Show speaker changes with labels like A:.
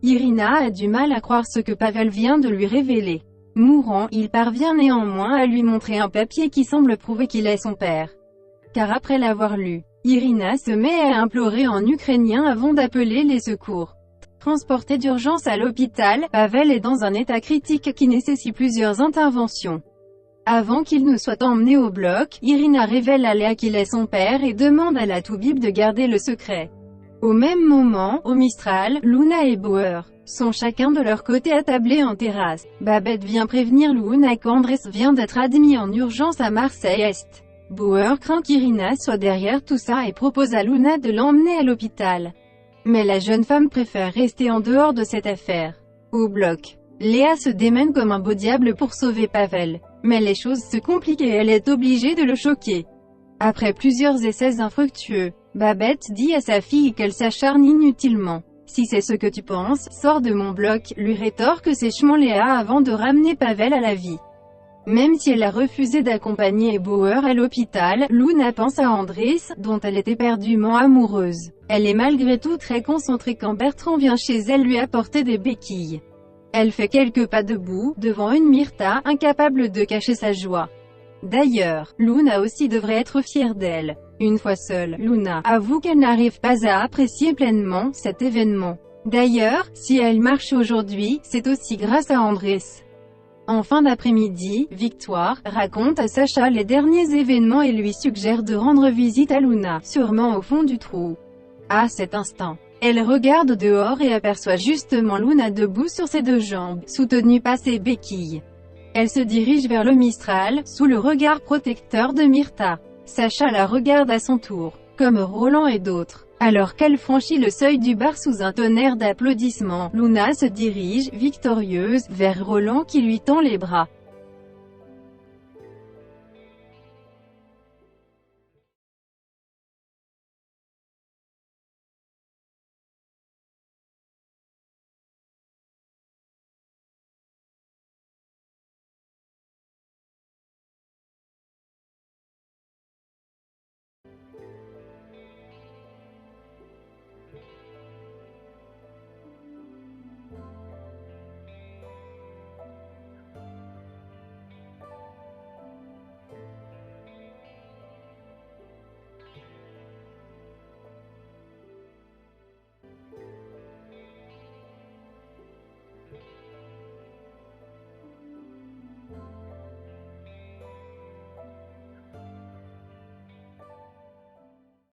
A: Irina a du mal à croire ce que Pavel vient de lui révéler. Mourant, il parvient néanmoins à lui montrer un papier qui semble prouver qu'il est son père. Car après l'avoir lu, Irina se met à implorer en ukrainien avant d'appeler les secours. Transporté d'urgence à l'hôpital, Pavel est dans un état critique qui nécessite plusieurs interventions. Avant qu'il ne soit emmené au bloc, Irina révèle à Léa qu'il est son père et demande à la Toubib de garder le secret. Au même moment, au Mistral, Luna et Bauer sont chacun de leur côté attablés en terrasse. Babette vient prévenir Luna qu'Andrés vient d'être admis en urgence à Marseille-Est. Bauer craint qu'Irina soit derrière tout ça et propose à Luna de l'emmener à l'hôpital. Mais la jeune femme préfère rester en dehors de cette affaire. Au bloc, Léa se démène comme un beau diable pour sauver Pavel. Mais les choses se compliquent et elle est obligée de le choquer. Après plusieurs essais infructueux, Babette dit à sa fille qu'elle s'acharne inutilement. « Si c'est ce que tu penses, sors de mon bloc », lui rétorque sèchement Léa avant de ramener Pavel à la vie. Même si elle a refusé d'accompagner Bauer à l'hôpital, Luna pense à Andrés, dont elle est éperdument amoureuse. Elle est malgré tout très concentrée quand Bertrand vient chez elle lui apporter des béquilles. Elle fait quelques pas debout, devant une Myrta, incapable de cacher sa joie. D'ailleurs, Luna aussi devrait être fière d'elle. Une fois seule, Luna avoue qu'elle n'arrive pas à apprécier pleinement cet événement. D'ailleurs, si elle marche aujourd'hui, c'est aussi grâce à Andrés. En fin d'après-midi, Victoire raconte à Sacha les derniers événements et lui suggère de rendre visite à Luna, sûrement au fond du trou. À cet instant, elle regarde dehors et aperçoit justement Luna debout sur ses deux jambes, soutenue par ses béquilles. Elle se dirige vers le Mistral, sous le regard protecteur de Myrta. Sacha la regarde à son tour, comme Roland et d'autres. Alors qu'elle franchit le seuil du bar sous un tonnerre d'applaudissements, Luna se dirige, victorieuse, vers Roland qui lui tend les bras.